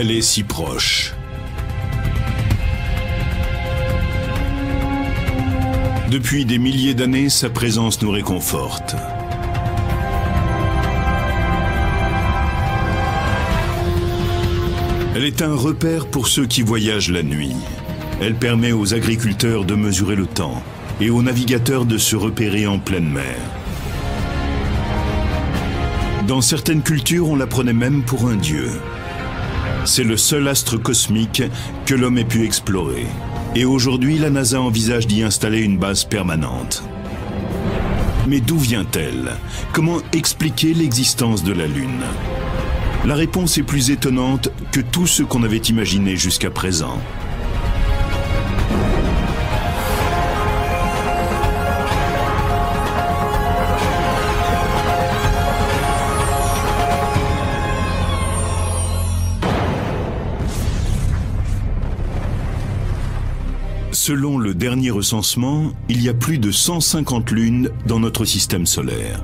Elle est si proche. Depuis des milliers d'années, sa présence nous réconforte. Elle est un repère pour ceux qui voyagent la nuit. Elle permet aux agriculteurs de mesurer le temps et aux navigateurs de se repérer en pleine mer. Dans certaines cultures, on la prenait même pour un dieu. C'est le seul astre cosmique que l'homme ait pu explorer. Et aujourd'hui, la NASA envisage d'y installer une base permanente. Mais d'où vient-elle? Comment expliquer l'existence de la Lune? La réponse est plus étonnante que tout ce qu'on avait imaginé jusqu'à présent. Selon le dernier recensement, il y a plus de 150 lunes dans notre système solaire.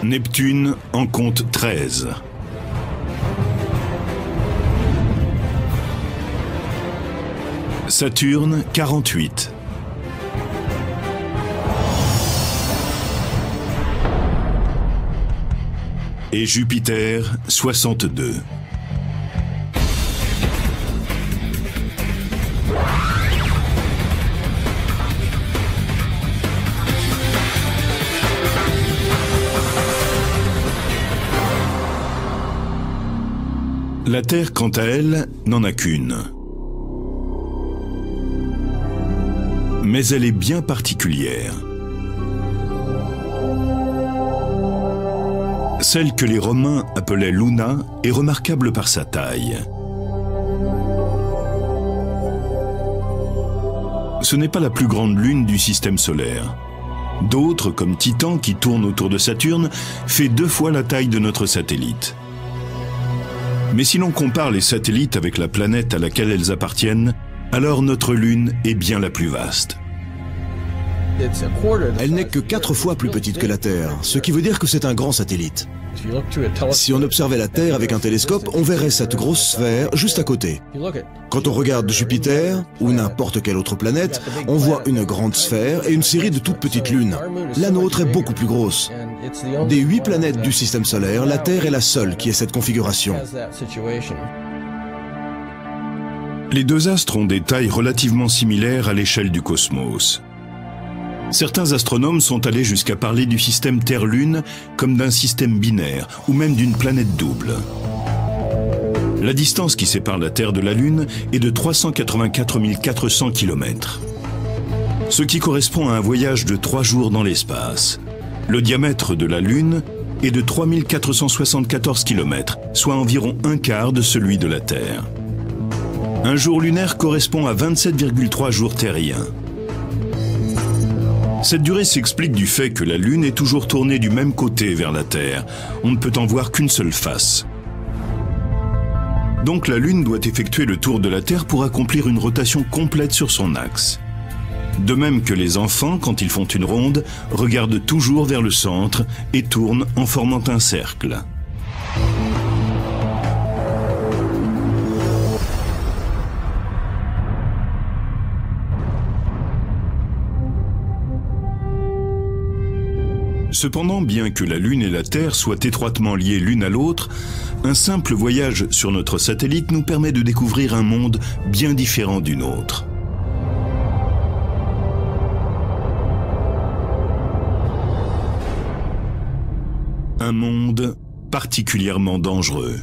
Neptune en compte 13. Saturne, 48. Et Jupiter, 62. La Terre, quant à elle, n'en a qu'une. Mais elle est bien particulière. Celle que les Romains appelaient Luna est remarquable par sa taille. Ce n'est pas la plus grande lune du système solaire. D'autres, comme Titan, qui tourne autour de Saturne, fait 2 fois la taille de notre satellite. Mais si l'on compare les satellites avec la planète à laquelle elles appartiennent, alors notre Lune est bien la plus vaste. Elle n'est que 4 fois plus petite que la Terre, ce qui veut dire que c'est un grand satellite. Si on observait la Terre avec un télescope, on verrait cette grosse sphère juste à côté. Quand on regarde Jupiter, ou n'importe quelle autre planète, on voit une grande sphère et une série de toutes petites lunes. La nôtre est beaucoup plus grosse. Des 8 planètes du système solaire, la Terre est la seule qui ait cette configuration. Les 2 astres ont des tailles relativement similaires à l'échelle du cosmos. Certains astronomes sont allés jusqu'à parler du système Terre-Lune comme d'un système binaire ou même d'une planète double. La distance qui sépare la Terre de la Lune est de 384 400 km, ce qui correspond à un voyage de 3 jours dans l'espace. Le diamètre de la Lune est de 3474 km, soit environ un quart de celui de la Terre. Un jour lunaire correspond à 27,3 jours terriens. Cette durée s'explique du fait que la Lune est toujours tournée du même côté vers la Terre. On ne peut en voir qu'une seule face. Donc la Lune doit effectuer le tour de la Terre pour accomplir une rotation complète sur son axe. De même que les enfants, quand ils font une ronde, regardent toujours vers le centre et tournent en formant un cercle. Cependant, bien que la Lune et la Terre soient étroitement liées l'une à l'autre, un simple voyage sur notre satellite nous permet de découvrir un monde bien différent du nôtre. Un monde particulièrement dangereux.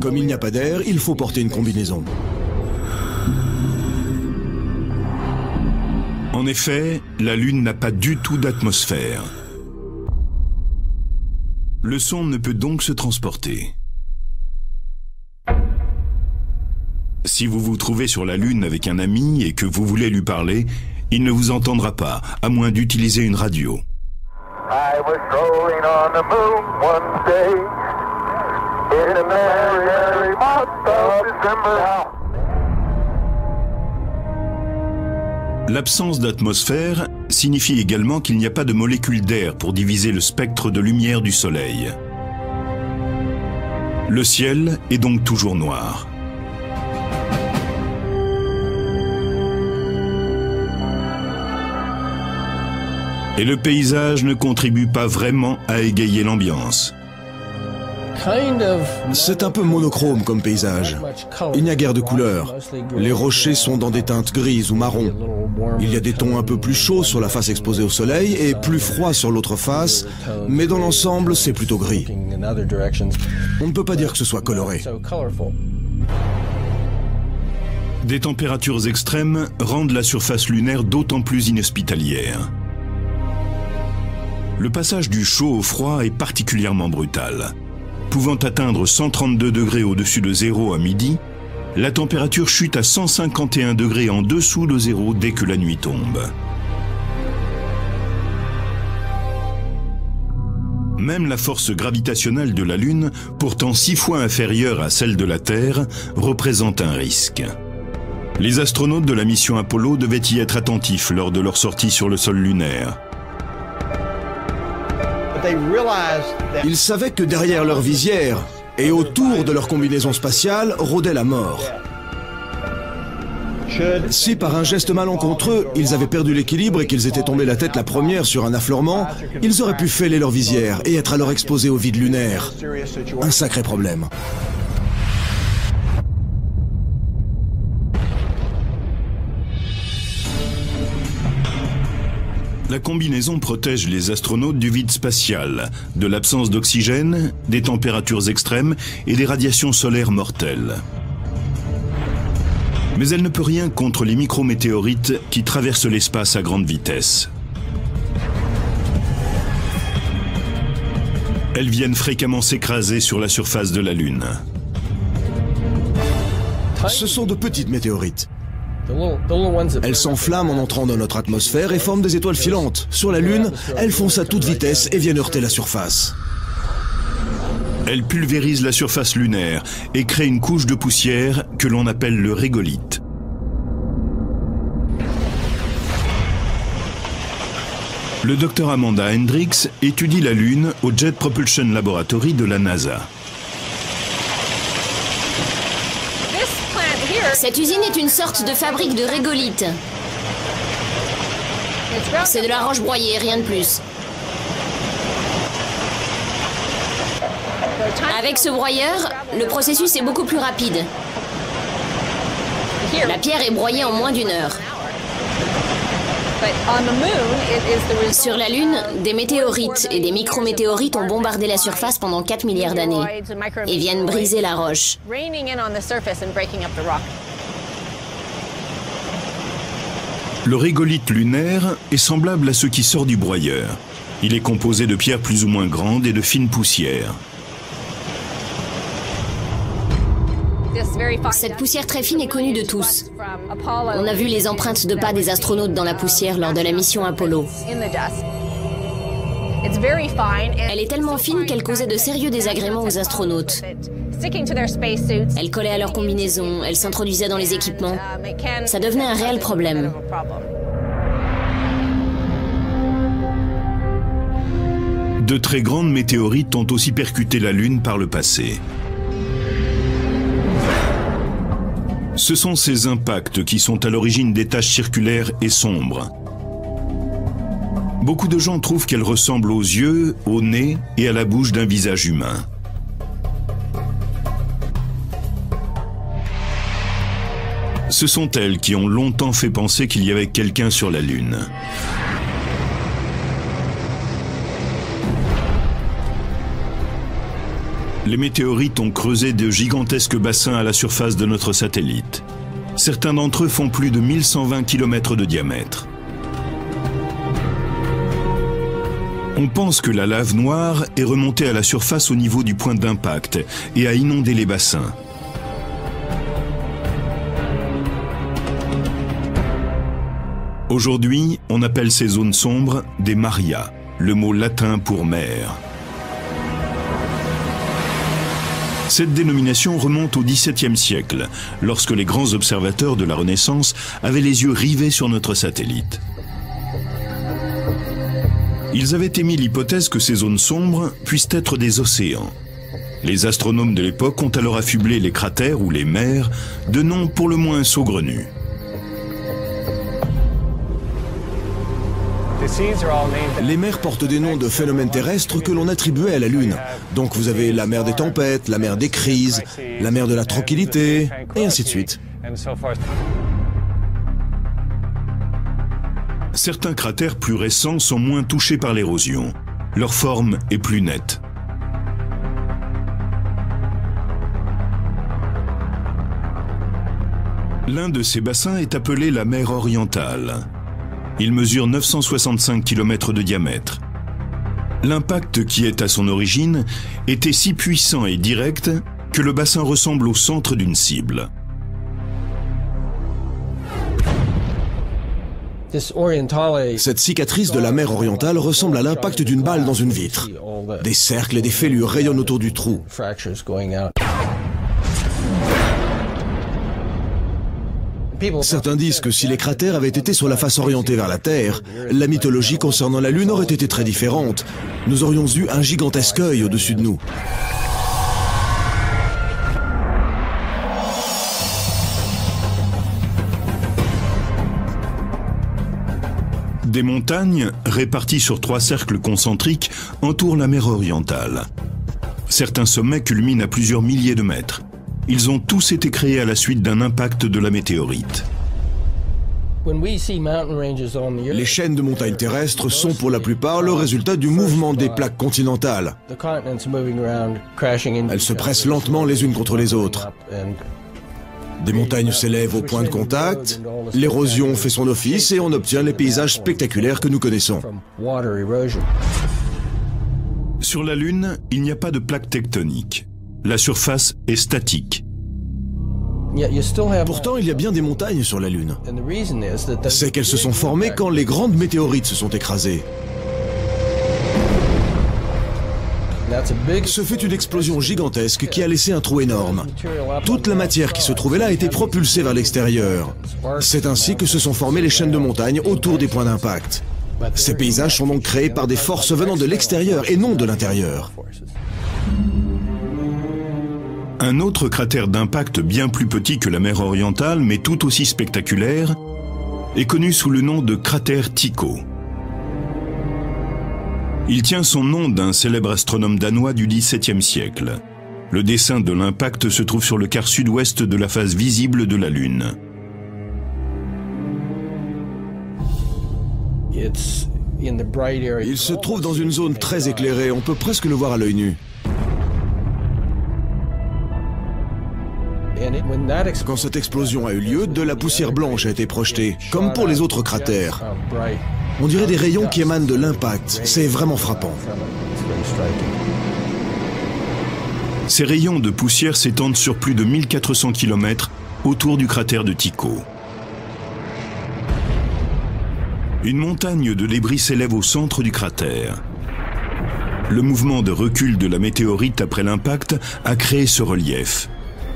Comme il n'y a pas d'air, il faut porter une combinaison. En effet, la Lune n'a pas du tout d'atmosphère. Le son ne peut donc se transporter. Si vous vous trouvez sur la Lune avec un ami et que vous voulez lui parler, il ne vous entendra pas, à moins d'utiliser une radio. 5, was strolling on the moon one day in the merry month of December. L'absence d'atmosphère signifie également qu'il n'y a pas de molécules d'air pour diviser le spectre de lumière du Soleil. Le ciel est donc toujours noir. Et le paysage ne contribue pas vraiment à égayer l'ambiance. C'est un peu monochrome comme paysage. Il n'y a guère de couleurs. Les rochers sont dans des teintes grises ou marron. Il y a des tons un peu plus chauds sur la face exposée au soleil et plus froids sur l'autre face, mais dans l'ensemble, c'est plutôt gris. On ne peut pas dire que ce soit coloré. Des températures extrêmes rendent la surface lunaire d'autant plus inhospitalière. Le passage du chaud au froid est particulièrement brutal. Pouvant atteindre 132 degrés au-dessus de zéro à midi, la température chute à 151 degrés en dessous de zéro dès que la nuit tombe. Même la force gravitationnelle de la Lune, pourtant 6 fois inférieure à celle de la Terre, représente un risque. Les astronautes de la mission Apollo devaient y être attentifs lors de leur sortie sur le sol lunaire. Ils savaient que derrière leur visière et autour de leur combinaison spatiale rôdait la mort. Si par un geste malencontreux, ils avaient perdu l'équilibre et qu'ils étaient tombés la tête la première sur un affleurement, ils auraient pu fêler leur visière et être alors exposés au vide lunaire. Un sacré problème. La combinaison protège les astronautes du vide spatial, de l'absence d'oxygène, des températures extrêmes et des radiations solaires mortelles. Mais elle ne peut rien contre les micrométéorites qui traversent l'espace à grande vitesse. Elles viennent fréquemment s'écraser sur la surface de la Lune. Ce sont de petites météorites. Elles s'enflamment en entrant dans notre atmosphère et forment des étoiles filantes. Sur la Lune, elles foncent à toute vitesse et viennent heurter la surface. Elles pulvérisent la surface lunaire et créent une couche de poussière que l'on appelle le régolithe. Le docteur Amanda Hendricks étudie la Lune au Jet Propulsion Laboratory de la NASA. Cette usine est une sorte de fabrique de régolithe. C'est de la roche broyée, rien de plus. Avec ce broyeur, le processus est beaucoup plus rapide. La pierre est broyée en moins d'1 heure. Sur la Lune, des météorites et des micrométéorites ont bombardé la surface pendant 4 milliards d'années et viennent briser la roche. Le régolithe lunaire est semblable à ce qui sort du broyeur. Il est composé de pierres plus ou moins grandes et de fines poussières. Cette poussière très fine est connue de tous. On a vu les empreintes de pas des astronautes dans la poussière lors de la mission Apollo. Elle est tellement fine qu'elle causait de sérieux désagréments aux astronautes. Elle collait à leur combinaison, elle s'introduisait dans les équipements. Ça devenait un réel problème. De très grandes météorites ont aussi percuté la Lune par le passé. Ce sont ces impacts qui sont à l'origine des taches circulaires et sombres. Beaucoup de gens trouvent qu'elles ressemblent aux yeux, au nez et à la bouche d'un visage humain. Ce sont elles qui ont longtemps fait penser qu'il y avait quelqu'un sur la Lune. Les météorites ont creusé de gigantesques bassins à la surface de notre satellite. Certains d'entre eux font plus de 1120 km de diamètre. On pense que la lave noire est remontée à la surface au niveau du point d'impact et a inondé les bassins. Aujourd'hui, on appelle ces zones sombres des marias, le mot latin pour mer. Cette dénomination remonte au XVIIe siècle, lorsque les grands observateurs de la Renaissance avaient les yeux rivés sur notre satellite. Ils avaient émis l'hypothèse que ces zones sombres puissent être des océans. Les astronomes de l'époque ont alors affublé les cratères ou les mers de noms pour le moins saugrenus. Les mers portent des noms de phénomènes terrestres que l'on attribuait à la Lune. Donc vous avez la mer des tempêtes, la mer des crises, la mer de la tranquillité, et ainsi de suite. Certains cratères plus récents sont moins touchés par l'érosion. Leur forme est plus nette. L'un de ces bassins est appelé la mer orientale. Il mesure 965 km de diamètre. L'impact qui est à son origine était si puissant et direct que le bassin ressemble au centre d'une cible. Cette cicatrice de la mer orientale ressemble à l'impact d'une balle dans une vitre. Des cercles et des fêlures rayonnent autour du trou. Certains disent que si les cratères avaient été sur la face orientée vers la Terre, la mythologie concernant la Lune aurait été très différente. Nous aurions eu un gigantesque œil au-dessus de nous. Des montagnes, réparties sur 3 cercles concentriques, entourent la mer orientale. Certains sommets culminent à plusieurs milliers de mètres. Ils ont tous été créés à la suite d'un impact de la météorite. Les chaînes de montagnes terrestres sont pour la plupart le résultat du mouvement des plaques continentales. Elles se pressent lentement les unes contre les autres. Des montagnes s'élèvent au point de contact, l'érosion fait son office et on obtient les paysages spectaculaires que nous connaissons. Sur la Lune, il n'y a pas de plaque tectonique. La surface est statique. Pourtant, il y a bien des montagnes sur la Lune. C'est qu'elles se sont formées quand les grandes météorites se sont écrasées. Ce fut une explosion gigantesque qui a laissé un trou énorme. Toute la matière qui se trouvait là a été propulsée vers l'extérieur. C'est ainsi que se sont formées les chaînes de montagnes autour des points d'impact. Ces paysages sont donc créés par des forces venant de l'extérieur et non de l'intérieur. Un autre cratère d'impact bien plus petit que la mer orientale, mais tout aussi spectaculaire, est connu sous le nom de cratère Tycho. Il tient son nom d'un célèbre astronome danois du XVIIe siècle. Le dessin de l'impact se trouve sur le quart sud-ouest de la face visible de la Lune. Il se trouve dans une zone très éclairée, on peut presque le voir à l'œil nu. Quand cette explosion a eu lieu, de la poussière blanche a été projetée, comme pour les autres cratères. On dirait des rayons qui émanent de l'impact. C'est vraiment frappant. Ces rayons de poussière s'étendent sur plus de 1400 km autour du cratère de Tycho. Une montagne de débris s'élève au centre du cratère. Le mouvement de recul de la météorite après l'impact a créé ce relief.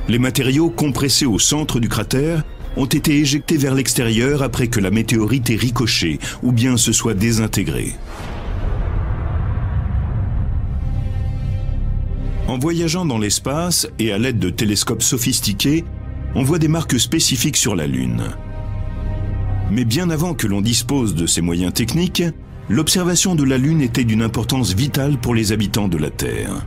Les matériaux compressés au centre du cratère ont été éjectés vers l'extérieur après que la météorite ait ricoché ou bien se soit désintégrée. En voyageant dans l'espace et à l'aide de télescopes sophistiqués, on voit des marques spécifiques sur la Lune. Mais bien avant que l'on dispose de ces moyens techniques, l'observation de la Lune était d'une importance vitale pour les habitants de la Terre.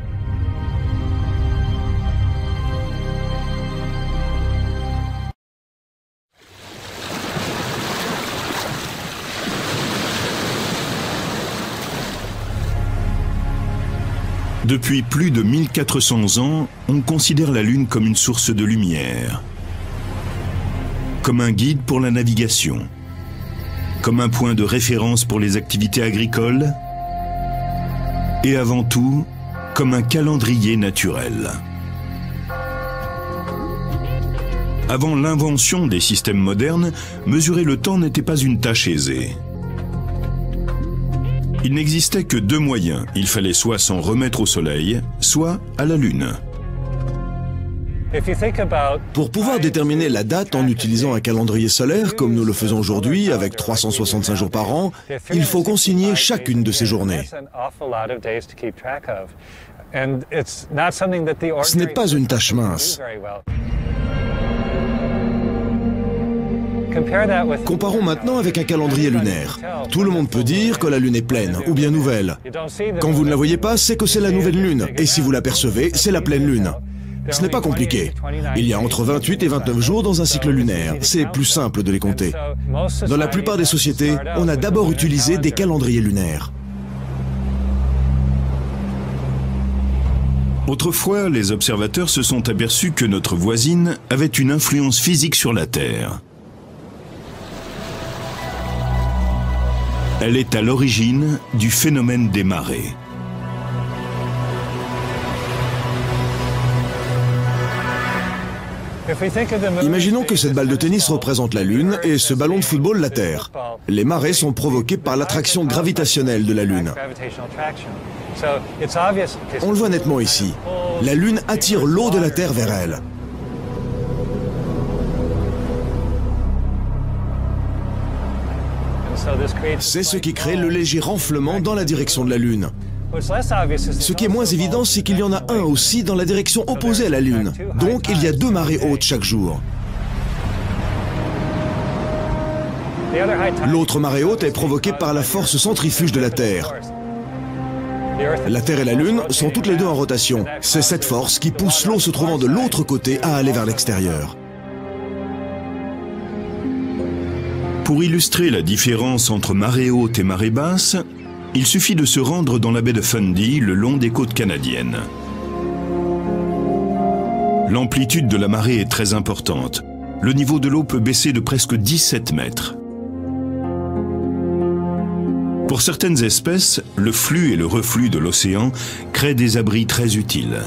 Depuis plus de 1400 ans, on considère la Lune comme une source de lumière, comme un guide pour la navigation, comme un point de référence pour les activités agricoles et avant tout, comme un calendrier naturel. Avant l'invention des systèmes modernes, mesurer le temps n'était pas une tâche aisée. Il n'existait que deux moyens. Il fallait soit s'en remettre au Soleil, soit à la Lune. Pour pouvoir déterminer la date en utilisant un calendrier solaire, comme nous le faisons aujourd'hui, avec 365 jours par an, il faut consigner chacune de ces journées. Ce n'est pas une tâche mince. Comparons maintenant avec un calendrier lunaire. Tout le monde peut dire que la Lune est pleine ou bien nouvelle. Quand vous ne la voyez pas, c'est que c'est la nouvelle Lune. Et si vous l'apercevez, c'est la pleine Lune. Ce n'est pas compliqué. Il y a entre 28 et 29 jours dans un cycle lunaire. C'est plus simple de les compter. Dans la plupart des sociétés, on a d'abord utilisé des calendriers lunaires. Autrefois, les observateurs se sont aperçus que notre voisine avait une influence physique sur la Terre. Elle est à l'origine du phénomène des marées. Imaginons que cette balle de tennis représente la Lune et ce ballon de football la Terre. Les marées sont provoquées par l'attraction gravitationnelle de la Lune. On le voit nettement ici. La Lune attire l'eau de la Terre vers elle. C'est ce qui crée le léger renflement dans la direction de la Lune. Ce qui est moins évident, c'est qu'il y en a un aussi dans la direction opposée à la Lune. Donc, il y a deux marées hautes chaque jour. L'autre marée haute est provoquée par la force centrifuge de la Terre. La Terre et la Lune sont toutes les deux en rotation. C'est cette force qui pousse l'eau se trouvant de l'autre côté à aller vers l'extérieur. Pour illustrer la différence entre marée haute et marée basse, il suffit de se rendre dans la baie de Fundy, le long des côtes canadiennes. L'amplitude de la marée est très importante. Le niveau de l'eau peut baisser de presque 17 mètres. Pour certaines espèces, le flux et le reflux de l'océan créent des abris très utiles.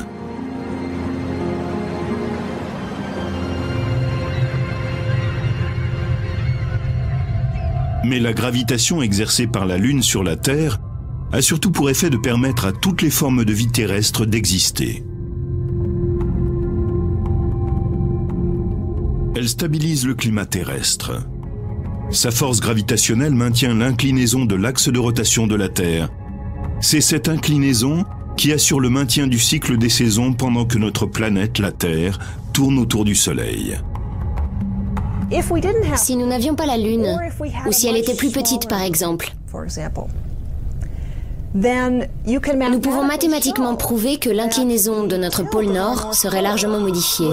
Mais la gravitation exercée par la Lune sur la Terre a surtout pour effet de permettre à toutes les formes de vie terrestre d'exister. Elle stabilise le climat terrestre. Sa force gravitationnelle maintient l'inclinaison de l'axe de rotation de la Terre. C'est cette inclinaison qui assure le maintien du cycle des saisons pendant que notre planète, la Terre, tourne autour du Soleil. Si nous n'avions pas la Lune, ou si elle était plus petite par exemple, nous pouvons mathématiquement prouver que l'inclinaison de notre pôle Nord serait largement modifiée.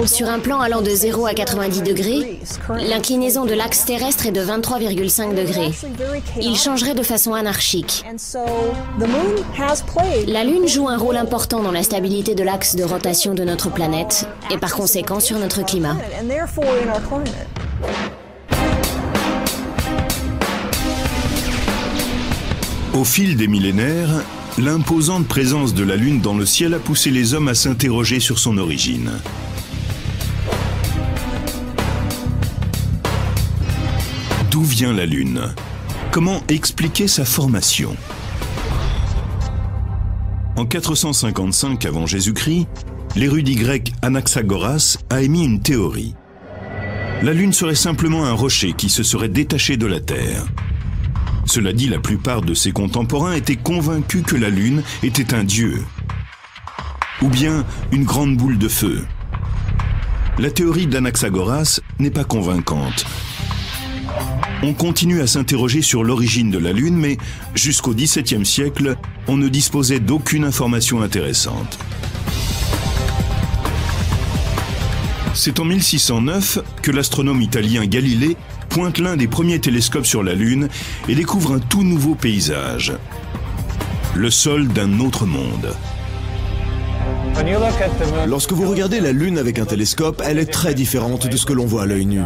Sur un plan allant de 0 à 90 degrés, l'inclinaison de l'axe terrestre est de 23,5 degrés. Il changerait de façon anarchique. La Lune joue un rôle important dans la stabilité de l'axe de rotation de notre planète et par conséquent sur notre climat. Au fil des millénaires, l'imposante présence de la Lune dans le ciel a poussé les hommes à s'interroger sur son origine. D'où vient la Lune? Comment expliquer sa formation? En 455 avant Jésus-Christ, l'érudit grec Anaxagoras a émis une théorie. La Lune serait simplement un rocher qui se serait détaché de la Terre. Cela dit, la plupart de ses contemporains étaient convaincus que la Lune était un dieu, ou bien une grande boule de feu. La théorie d'Anaxagoras n'est pas convaincante. On continue à s'interroger sur l'origine de la Lune, mais jusqu'au XVIIe siècle, on ne disposait d'aucune information intéressante. C'est en 1609 que l'astronome italien Galilée pointe l'un des premiers télescopes sur la Lune et découvre un tout nouveau paysage. Le sol d'un autre monde. Lorsque vous regardez la Lune avec un télescope, elle est très différente de ce que l'on voit à l'œil nu.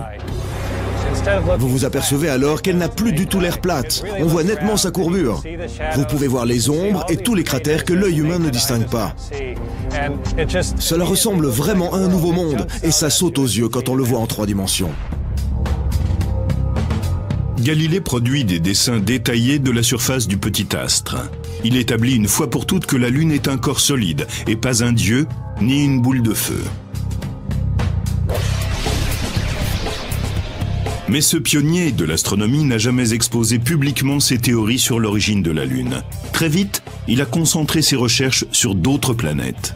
Vous vous apercevez alors qu'elle n'a plus du tout l'air plate. On voit nettement sa courbure. Vous pouvez voir les ombres et tous les cratères que l'œil humain ne distingue pas. Cela ressemble vraiment à un nouveau monde et ça saute aux yeux quand on le voit en 3 dimensions. Galilée produit des dessins détaillés de la surface du petit astre. Il établit une fois pour toutes que la Lune est un corps solide et pas un dieu ni une boule de feu. Mais ce pionnier de l'astronomie n'a jamais exposé publiquement ses théories sur l'origine de la Lune. Très vite, il a concentré ses recherches sur d'autres planètes.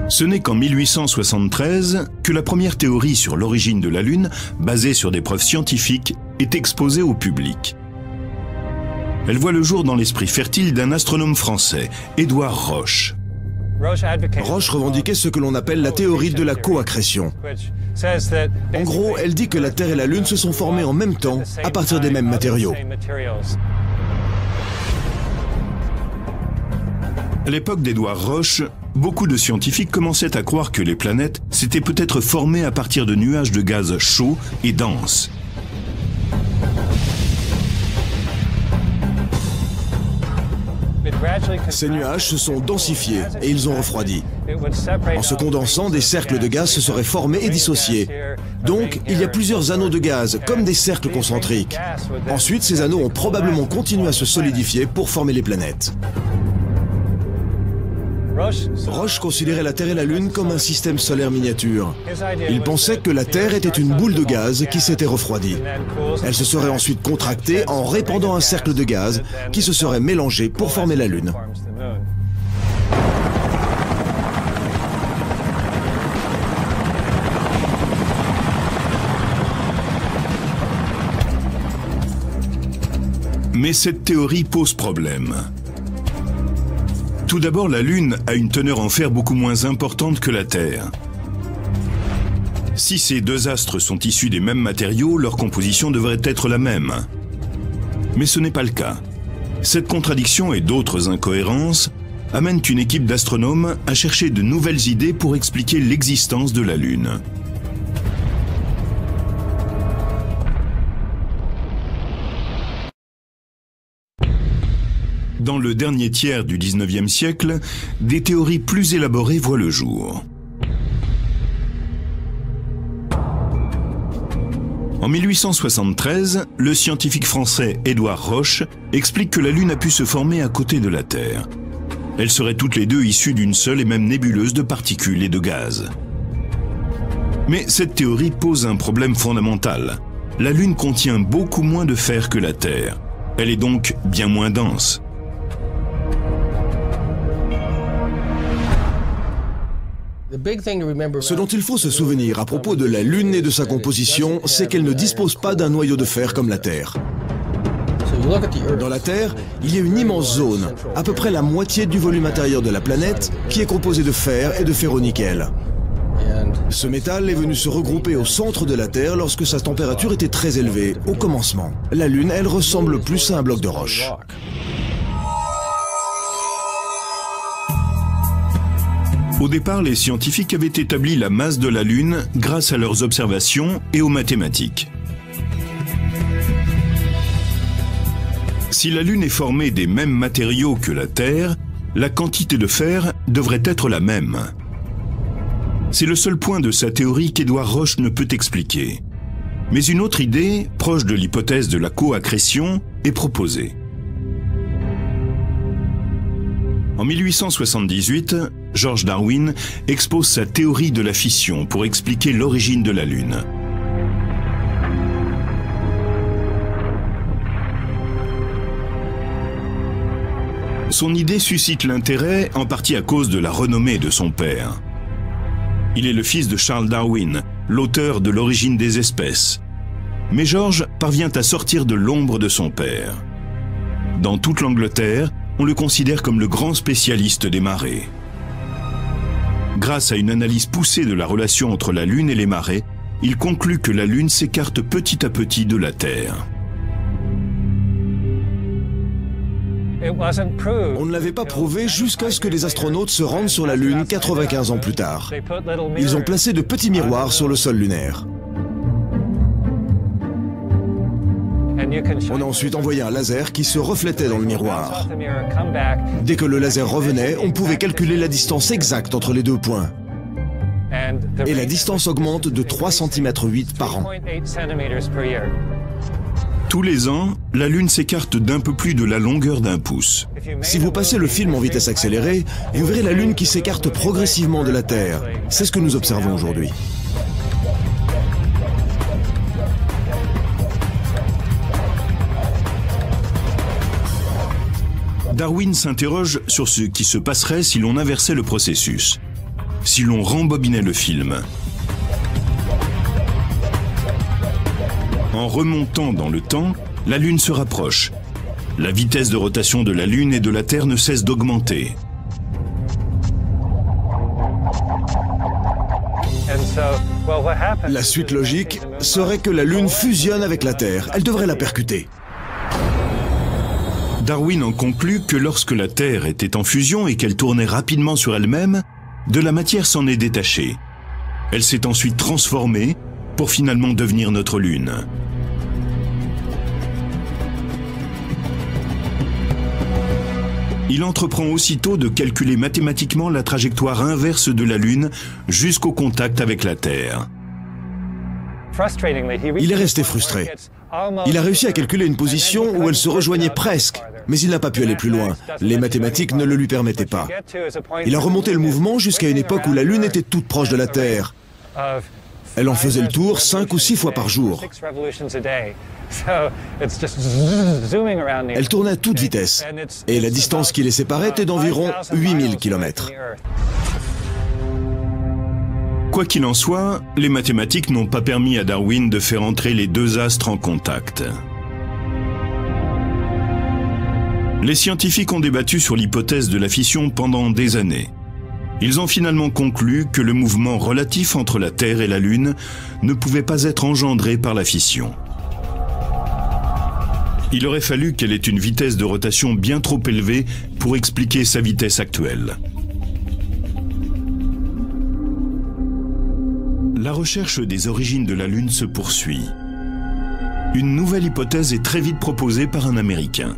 Ce n'est qu'en 1873 que la première théorie sur l'origine de la Lune, basée sur des preuves scientifiques, est exposée au public. Elle voit le jour dans l'esprit fertile d'un astronome français, Édouard Roche. Roche revendiquait ce que l'on appelle la théorie de la coaccrétion. En gros, elle dit que la Terre et la Lune se sont formées en même temps, à partir des mêmes matériaux. À l'époque d'Édouard Roche, beaucoup de scientifiques commençaient à croire que les planètes s'étaient peut-être formées à partir de nuages de gaz chauds et denses. Ces nuages se sont densifiés et ils ont refroidi. En se condensant, des cercles de gaz se seraient formés et dissociés. Donc, il y a plusieurs anneaux de gaz, comme des cercles concentriques. Ensuite, ces anneaux ont probablement continué à se solidifier pour former les planètes. Roche considérait la Terre et la Lune comme un système solaire miniature. Il pensait que la Terre était une boule de gaz qui s'était refroidie. Elle se serait ensuite contractée en répandant un cercle de gaz qui se serait mélangé pour former la Lune. Mais cette théorie pose problème. Tout d'abord, la Lune a une teneur en fer beaucoup moins importante que la Terre. Si ces deux astres sont issus des mêmes matériaux, leur composition devrait être la même. Mais ce n'est pas le cas. Cette contradiction et d'autres incohérences amènent une équipe d'astronomes à chercher de nouvelles idées pour expliquer l'existence de la Lune. Dans le dernier tiers du XIXe siècle, des théories plus élaborées voient le jour. En 1873, le scientifique français Édouard Roche explique que la Lune a pu se former à côté de la Terre. Elles seraient toutes les deux issues d'une seule et même nébuleuse de particules et de gaz. Mais cette théorie pose un problème fondamental. La Lune contient beaucoup moins de fer que la Terre. Elle est donc bien moins dense. Ce dont il faut se souvenir à propos de la Lune et de sa composition, c'est qu'elle ne dispose pas d'un noyau de fer comme la Terre. Dans la Terre, il y a une immense zone, à peu près la moitié du volume intérieur de la planète, qui est composée de fer et de ferro-nickel. Ce métal est venu se regrouper au centre de la Terre lorsque sa température était très élevée, au commencement. La Lune, elle ressemble plus à un bloc de roche. Au départ, les scientifiques avaient établi la masse de la Lune grâce à leurs observations et aux mathématiques. Si la Lune est formée des mêmes matériaux que la Terre, la quantité de fer devrait être la même. C'est le seul point de sa théorie qu'Édouard Roche ne peut expliquer. Mais une autre idée, proche de l'hypothèse de la coaccrétion, est proposée. En 1878, George Darwin expose sa théorie de la fission pour expliquer l'origine de la Lune. Son idée suscite l'intérêt en partie à cause de la renommée de son père. Il est le fils de Charles Darwin, l'auteur de l'origine des espèces. Mais George parvient à sortir de l'ombre de son père. Dans toute l'Angleterre, on le considère comme le grand spécialiste des marées. Grâce à une analyse poussée de la relation entre la Lune et les marées, il conclut que la Lune s'écarte petit à petit de la Terre. On ne l'avait pas prouvé jusqu'à ce que les astronautes se rendent sur la Lune 95 ans plus tard. Ils ont placé de petits miroirs sur le sol lunaire. On a ensuite envoyé un laser qui se reflétait dans le miroir. Dès que le laser revenait, on pouvait calculer la distance exacte entre les deux points. Et la distance augmente de 3,8 cm par an. Tous les ans, la Lune s'écarte d'un peu plus de la longueur d'un pouce. Si vous passez le film en vitesse accélérée, vous verrez la Lune qui s'écarte progressivement de la Terre. C'est ce que nous observons aujourd'hui. Darwin s'interroge sur ce qui se passerait si l'on inversait le processus, si l'on rembobinait le film. En remontant dans le temps, la Lune se rapproche. La vitesse de rotation de la Lune et de la Terre ne cesse d'augmenter. La suite logique serait que la Lune fusionne avec la Terre. Elle devrait la percuter. Darwin en conclut que lorsque la Terre était en fusion et qu'elle tournait rapidement sur elle-même, de la matière s'en est détachée. Elle s'est ensuite transformée pour finalement devenir notre Lune. Il entreprend aussitôt de calculer mathématiquement la trajectoire inverse de la Lune jusqu'au contact avec la Terre. Il est resté frustré. Il a réussi à calculer une position où elle se rejoignait presque, mais il n'a pas pu aller plus loin. Les mathématiques ne le lui permettaient pas. Il a remonté le mouvement jusqu'à une époque où la Lune était toute proche de la Terre. Elle en faisait le tour 5 ou 6 fois par jour. Elle tournait à toute vitesse, et la distance qui les séparait était d'environ 8000 km. Quoi qu'il en soit, les mathématiques n'ont pas permis à Darwin de faire entrer les deux astres en contact. Les scientifiques ont débattu sur l'hypothèse de la fission pendant des années. Ils ont finalement conclu que le mouvement relatif entre la Terre et la Lune ne pouvait pas être engendré par la fission. Il aurait fallu qu'elle ait une vitesse de rotation bien trop élevée pour expliquer sa vitesse actuelle. La recherche des origines de la Lune se poursuit. Une nouvelle hypothèse est très vite proposée par un Américain.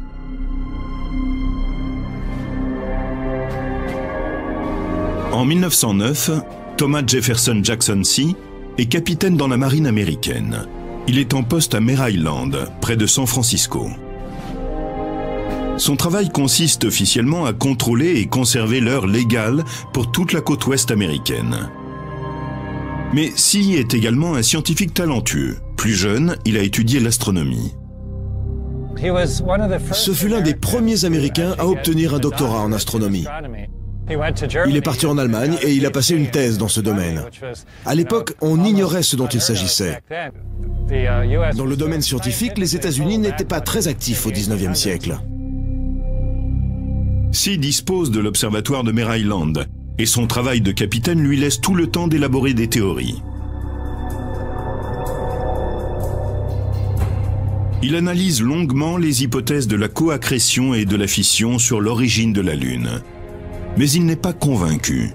En 1909, Thomas Jefferson Jackson C. est capitaine dans la marine américaine. Il est en poste à Mare Island, près de San Francisco. Son travail consiste officiellement à contrôler et conserver l'heure légale pour toute la côte ouest américaine. Mais C est également un scientifique talentueux. Plus jeune, il a étudié l'astronomie. Ce fut l'un des premiers Américains à obtenir un doctorat en astronomie. Il est parti en Allemagne et il a passé une thèse dans ce domaine. À l'époque, on ignorait ce dont il s'agissait. Dans le domaine scientifique, les États-Unis n'étaient pas très actifs au XIXe siècle. C dispose de l'observatoire de Mare Island et son travail de capitaine lui laisse tout le temps d'élaborer des théories. Il analyse longuement les hypothèses de la coaccrétion et de la fission sur l'origine de la Lune. Mais il n'est pas convaincu.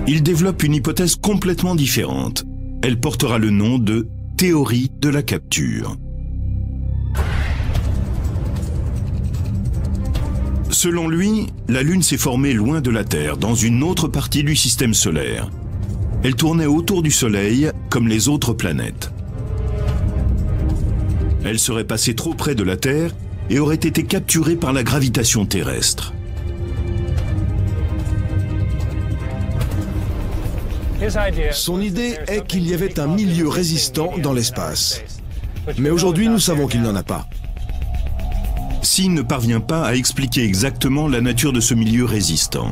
Il développe une hypothèse complètement différente. Elle portera le nom de théorie de la capture. Selon lui, la Lune s'est formée loin de la Terre, dans une autre partie du système solaire. Elle tournait autour du Soleil, comme les autres planètes. Elle serait passée trop près de la Terre et aurait été capturée par la gravitation terrestre. Son idée est qu'il y avait un milieu résistant dans l'espace. Mais aujourd'hui, nous savons qu'il n'en a pas. C ne parvient pas à expliquer exactement la nature de ce milieu résistant.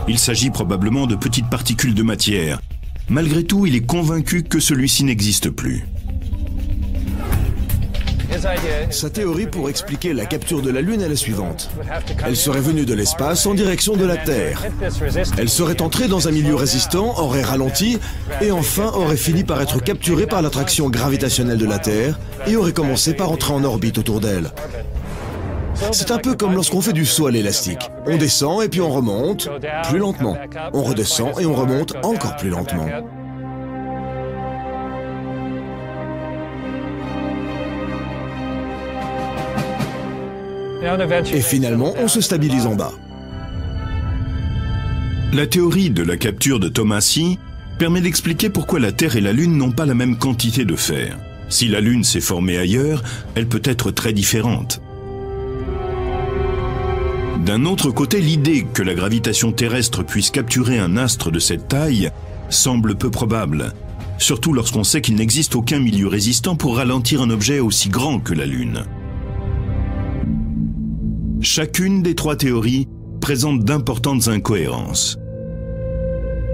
Il s'agit probablement de petites particules de matière. Malgré tout, il est convaincu que celui-ci n'existe plus. Sa théorie pour expliquer la capture de la Lune est la suivante. Elle serait venue de l'espace en direction de la Terre. Elle serait entrée dans un milieu résistant, aurait ralenti, et enfin aurait fini par être capturée par l'attraction gravitationnelle de la Terre et aurait commencé par entrer en orbite autour d'elle. C'est un peu comme lorsqu'on fait du saut à l'élastique. On descend et puis on remonte, plus lentement. On redescend et on remonte encore plus lentement. Et finalement, on se stabilise en bas. La théorie de la capture de Tomassi permet d'expliquer pourquoi la Terre et la Lune n'ont pas la même quantité de fer. Si la Lune s'est formée ailleurs, elle peut être très différente. D'un autre côté, l'idée que la gravitation terrestre puisse capturer un astre de cette taille semble peu probable, surtout lorsqu'on sait qu'il n'existe aucun milieu résistant pour ralentir un objet aussi grand que la Lune. Chacune des trois théories présente d'importantes incohérences.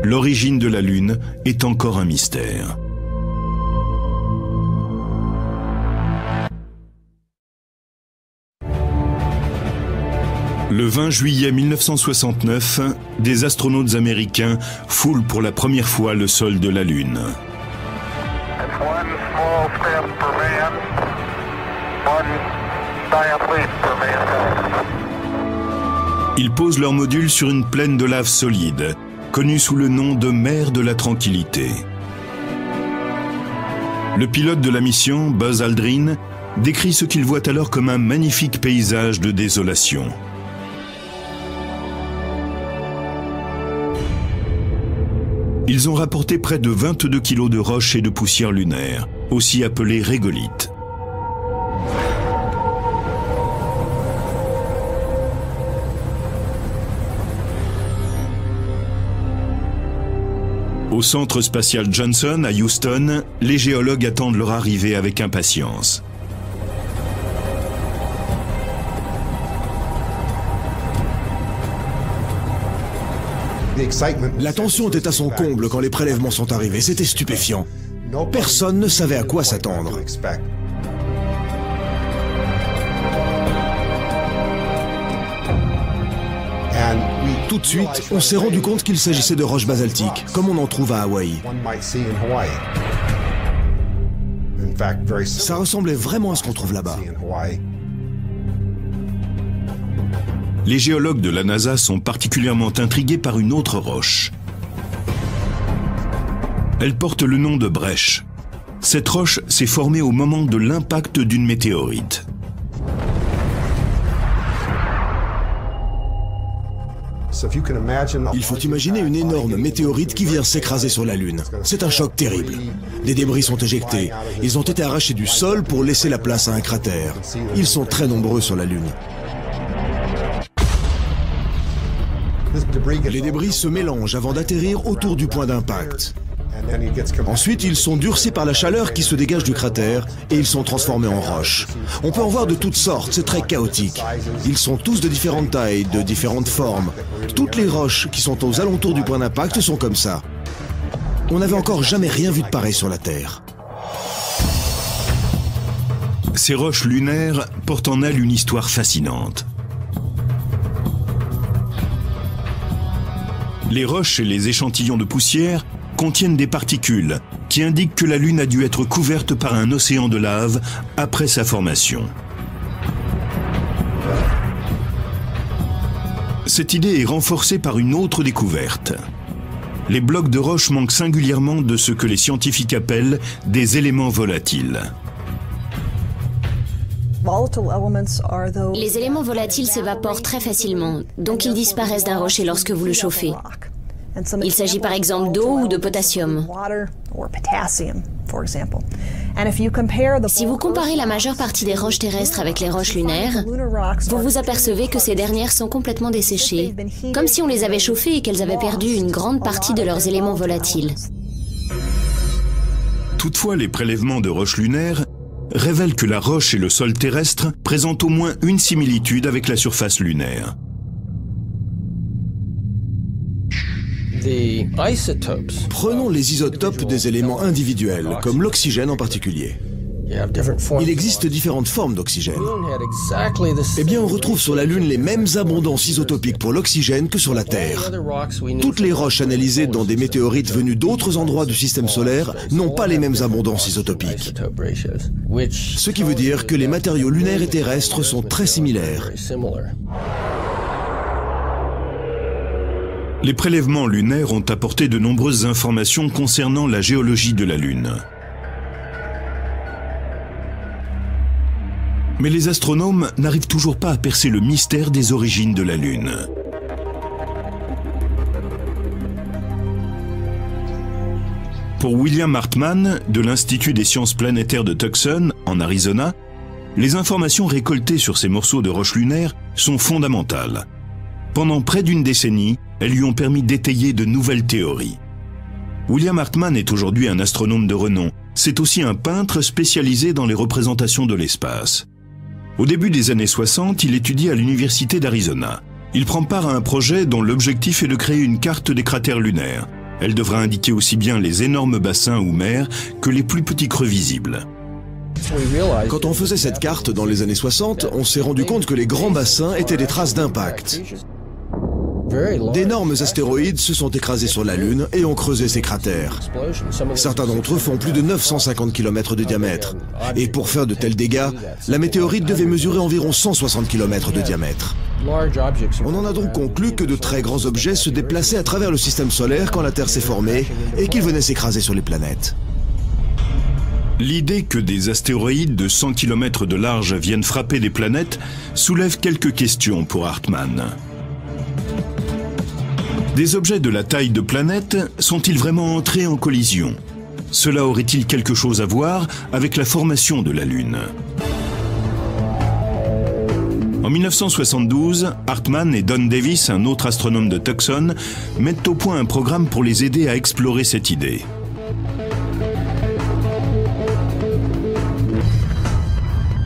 L'origine de la Lune est encore un mystère. Le 20 juillet 1969, des astronautes américains foulent pour la première fois le sol de la Lune. Ils posent leur module sur une plaine de lave solide, connue sous le nom de mer de la Tranquillité. Le pilote de la mission, Buzz Aldrin, décrit ce qu'il voit alors comme un magnifique paysage de désolation. Ils ont rapporté près de 22 kilos de roches et de poussière lunaire, aussi appelées régolithes. Au centre spatial Johnson, à Houston, les géologues attendent leur arrivée avec impatience. La tension était à son comble quand les prélèvements sont arrivés. C'était stupéfiant. Personne ne savait à quoi s'attendre. Tout de suite, on s'est rendu compte qu'il s'agissait de roches basaltiques, comme on en trouve à Hawaï. Ça ressemblait vraiment à ce qu'on trouve là-bas. Les géologues de la NASA sont particulièrement intrigués par une autre roche. Elle porte le nom de brèche. Cette roche s'est formée au moment de l'impact d'une météorite. Il faut imaginer une énorme météorite qui vient s'écraser sur la Lune. C'est un choc terrible. Des débris sont éjectés. Ils ont été arrachés du sol pour laisser la place à un cratère. Ils sont très nombreux sur la Lune. Les débris se mélangent avant d'atterrir autour du point d'impact. Ensuite, ils sont durcis par la chaleur qui se dégage du cratère et ils sont transformés en roches. On peut en voir de toutes sortes, c'est très chaotique. Ils sont tous de différentes tailles, de différentes formes. Toutes les roches qui sont aux alentours du point d'impact sont comme ça. On n'avait encore jamais rien vu de pareil sur la Terre. Ces roches lunaires portent en elles une histoire fascinante. Les roches et les échantillons de poussière contiennent des particules qui indiquent que la Lune a dû être couverte par un océan de lave après sa formation. Cette idée est renforcée par une autre découverte. Les blocs de roches manquent singulièrement de ce que les scientifiques appellent des éléments volatiles. Les éléments volatiles s'évaporent très facilement, donc ils disparaissent d'un rocher lorsque vous le chauffez. Il s'agit par exemple d'eau ou de potassium. Si vous comparez la majeure partie des roches terrestres avec les roches lunaires, vous vous apercevez que ces dernières sont complètement desséchées, comme si on les avait chauffées et qu'elles avaient perdu une grande partie de leurs éléments volatiles. Toutefois, les prélèvements de roches lunaires révèlent que la roche et le sol terrestre présentent au moins une similitude avec la surface lunaire. Prenons les isotopes des éléments individuels, comme l'oxygène en particulier. Il existe différentes formes d'oxygène. Eh bien, on retrouve sur la Lune les mêmes abondances isotopiques pour l'oxygène que sur la Terre. Toutes les roches analysées dans des météorites venues d'autres endroits du système solaire n'ont pas les mêmes abondances isotopiques. Ce qui veut dire que les matériaux lunaires et terrestres sont très similaires. Les prélèvements lunaires ont apporté de nombreuses informations concernant la géologie de la Lune. Mais les astronomes n'arrivent toujours pas à percer le mystère des origines de la Lune. Pour William Hartmann, de l'Institut des sciences planétaires de Tucson, en Arizona, les informations récoltées sur ces morceaux de roches lunaires sont fondamentales. Pendant près d'une décennie, elles lui ont permis d'étayer de nouvelles théories. William Hartmann est aujourd'hui un astronome de renom. C'est aussi un peintre spécialisé dans les représentations de l'espace. Au début des années 60, il étudie à l'Université d'Arizona. Il prend part à un projet dont l'objectif est de créer une carte des cratères lunaires. Elle devra indiquer aussi bien les énormes bassins ou mers que les plus petits creux visibles. Quand on faisait cette carte dans les années 60, on s'est rendu compte que les grands bassins étaient des traces d'impact. D'énormes astéroïdes se sont écrasés sur la Lune et ont creusé ces cratères. Certains d'entre eux font plus de 950 km de diamètre. Et pour faire de tels dégâts, la météorite devait mesurer environ 160 km de diamètre. On en a donc conclu que de très grands objets se déplaçaient à travers le système solaire quand la Terre s'est formée et qu'ils venaient s'écraser sur les planètes. L'idée que des astéroïdes de 100 km de large viennent frapper des planètes soulève quelques questions pour Hartmann. Des objets de la taille de planètes sont-ils vraiment entrés en collision? Cela aurait-il quelque chose à voir avec la formation de la Lune? En 1972, Hartmann et Don Davis, un autre astronome de Tucson, mettent au point un programme pour les aider à explorer cette idée.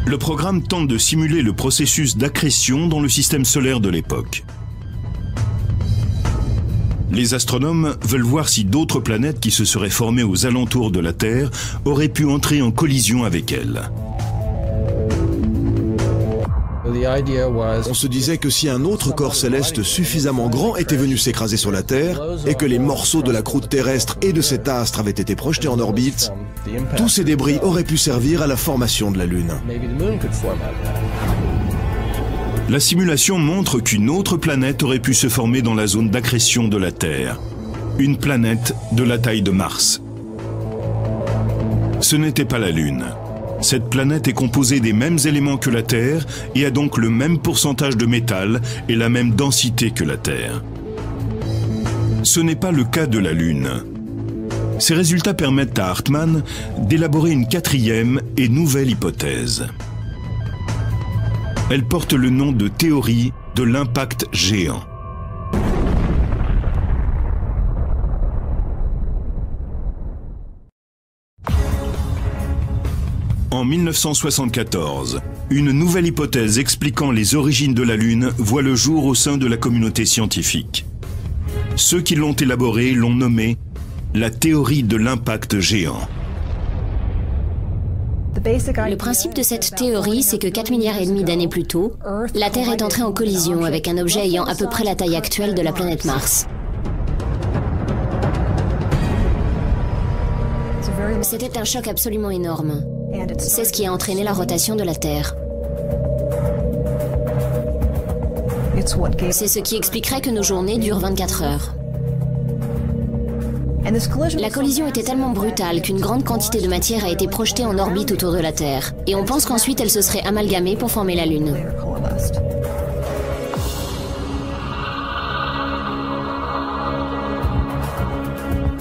Le programme tente de simuler le processus d'accrétion dans le système solaire de l'époque. Les astronomes veulent voir si d'autres planètes qui se seraient formées aux alentours de la Terre auraient pu entrer en collision avec elle. On se disait que si un autre corps céleste suffisamment grand était venu s'écraser sur la Terre et que les morceaux de la croûte terrestre et de cet astre avaient été projetés en orbite, tous ces débris auraient pu servir à la formation de la Lune. La simulation montre qu'une autre planète aurait pu se former dans la zone d'accrétion de la Terre. Une planète de la taille de Mars. Ce n'était pas la Lune. Cette planète est composée des mêmes éléments que la Terre et a donc le même pourcentage de métal et la même densité que la Terre. Ce n'est pas le cas de la Lune. Ces résultats permettent à Hartmann d'élaborer une quatrième et nouvelle hypothèse. Elle porte le nom de théorie de l'impact géant. En 1974, une nouvelle hypothèse expliquant les origines de la Lune voit le jour au sein de la communauté scientifique. Ceux qui l'ont élaborée l'ont nommée la théorie de l'impact géant. Le principe de cette théorie, c'est que 4,5 milliards d'années plus tôt, la Terre est entrée en collision avec un objet ayant à peu près la taille actuelle de la planète Mars. C'était un choc absolument énorme. C'est ce qui a entraîné la rotation de la Terre. C'est ce qui expliquerait que nos journées durent 24 heures. La collision était tellement brutale qu'une grande quantité de matière a été projetée en orbite autour de la Terre. Et on pense qu'ensuite elle se serait amalgamée pour former la Lune.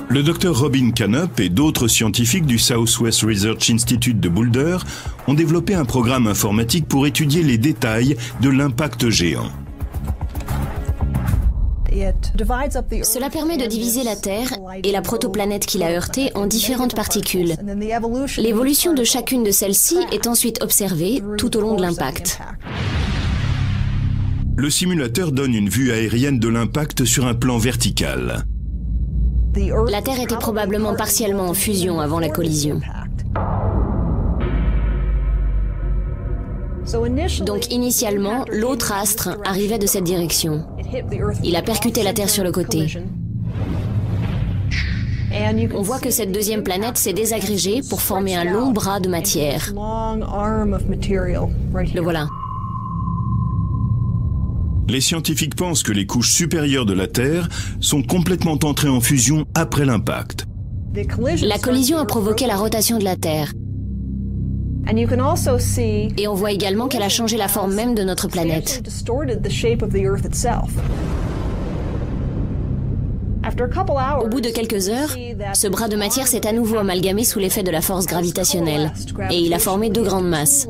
Le docteur Robin Canup et d'autres scientifiques du Southwest Research Institute de Boulder ont développé un programme informatique pour étudier les détails de l'impact géant. Cela permet de diviser la Terre et la protoplanète qui l'a heurtée en différentes particules. L'évolution de chacune de celles-ci est ensuite observée tout au long de l'impact. Le simulateur donne une vue aérienne de l'impact sur un plan vertical. La Terre était probablement partiellement en fusion avant la collision. Donc initialement, l'autre astre arrivait de cette direction. Il a percuté la Terre sur le côté. On voit que cette deuxième planète s'est désagrégée pour former un long bras de matière. Le voilà. Les scientifiques pensent que les couches supérieures de la Terre sont complètement entrées en fusion après l'impact. La collision a provoqué la rotation de la Terre. Et on voit également qu'elle a changé la forme même de notre planète. Au bout de quelques heures, ce bras de matière s'est à nouveau amalgamé sous l'effet de la force gravitationnelle, et il a formé deux grandes masses.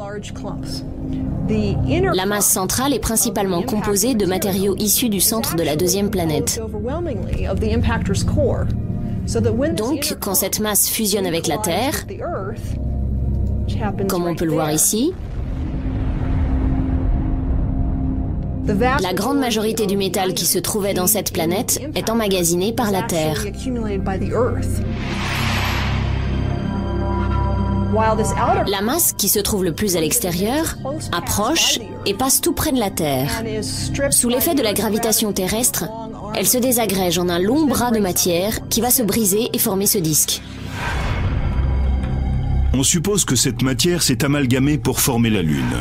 La masse centrale est principalement composée de matériaux issus du centre de la deuxième planète. Donc, quand cette masse fusionne avec la Terre, comme on peut le voir ici, la grande majorité du métal qui se trouvait dans cette planète est emmagasiné par la Terre. La masse qui se trouve le plus à l'extérieur approche et passe tout près de la Terre. Sous l'effet de la gravitation terrestre, elle se désagrège en un long bras de matière qui va se briser et former ce disque. On suppose que cette matière s'est amalgamée pour former la Lune.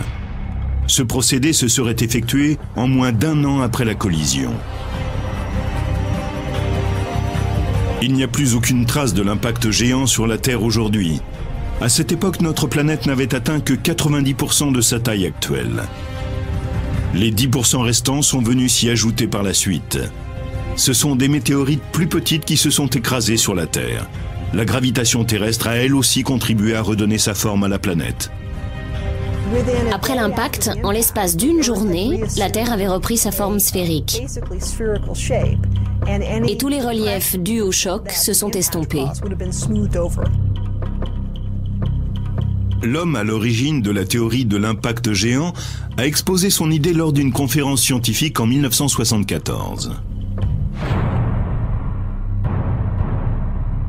Ce procédé se serait effectué en moins d'1 an après la collision. Il n'y a plus aucune trace de l'impact géant sur la Terre aujourd'hui. À cette époque, notre planète n'avait atteint que 90% de sa taille actuelle. Les 10% restants sont venus s'y ajouter par la suite. Ce sont des météorites plus petites qui se sont écrasées sur la Terre. La gravitation terrestre a elle aussi contribué à redonner sa forme à la planète. Après l'impact, en l'espace d'une journée, la Terre avait repris sa forme sphérique. Et tous les reliefs dus au choc se sont estompés. L'homme à l'origine de la théorie de l'impact géant a exposé son idée lors d'une conférence scientifique en 1974.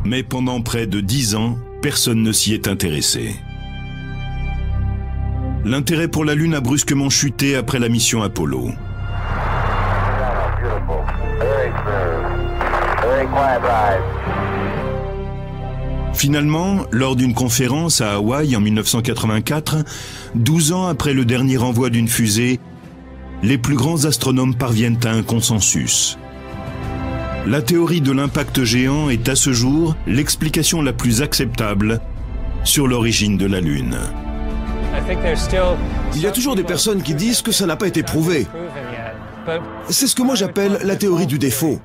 Mais pendant près de 10 ans, personne ne s'y est intéressé. L'intérêt pour la Lune a brusquement chuté après la mission Apollo. Finalement, lors d'une conférence à Hawaï en 1984, 12 ans après le dernier envoi d'une fusée, les plus grands astronomes parviennent à un consensus. La théorie de l'impact géant est à ce jour l'explication la plus acceptable sur l'origine de la Lune. Il y a toujours des personnes qui disent que ça n'a pas été prouvé. C'est ce que moi j'appelle la théorie du défaut.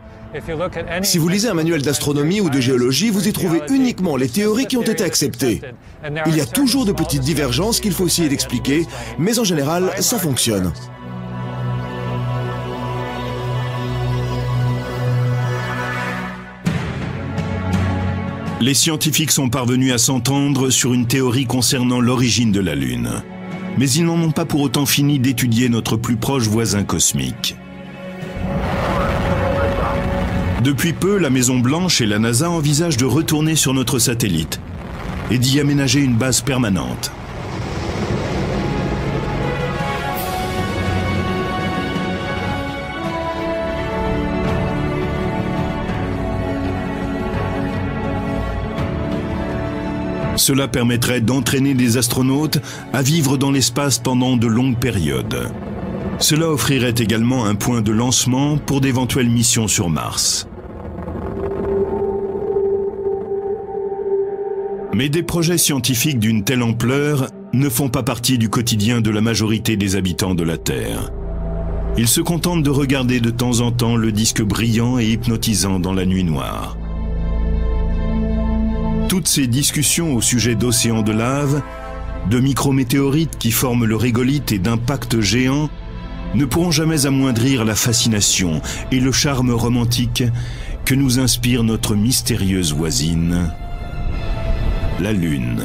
Si vous lisez un manuel d'astronomie ou de géologie, vous y trouvez uniquement les théories qui ont été acceptées. Il y a toujours de petites divergences qu'il faut essayer d'expliquer, mais en général, ça fonctionne. Les scientifiques sont parvenus à s'entendre sur une théorie concernant l'origine de la Lune. Mais ils n'en ont pas pour autant fini d'étudier notre plus proche voisin cosmique. Depuis peu, la Maison-Blanche et la NASA envisagent de retourner sur notre satellite et d'y aménager une base permanente. Cela permettrait d'entraîner des astronautes à vivre dans l'espace pendant de longues périodes. Cela offrirait également un point de lancement pour d'éventuelles missions sur Mars. Mais des projets scientifiques d'une telle ampleur ne font pas partie du quotidien de la majorité des habitants de la Terre. Ils se contentent de regarder de temps en temps le disque brillant et hypnotisant dans la nuit noire. Toutes ces discussions au sujet d'océans de lave, de micrométéorites qui forment le régolithe et d'impacts géants ne pourront jamais amoindrir la fascination et le charme romantique que nous inspire notre mystérieuse voisine, la Lune.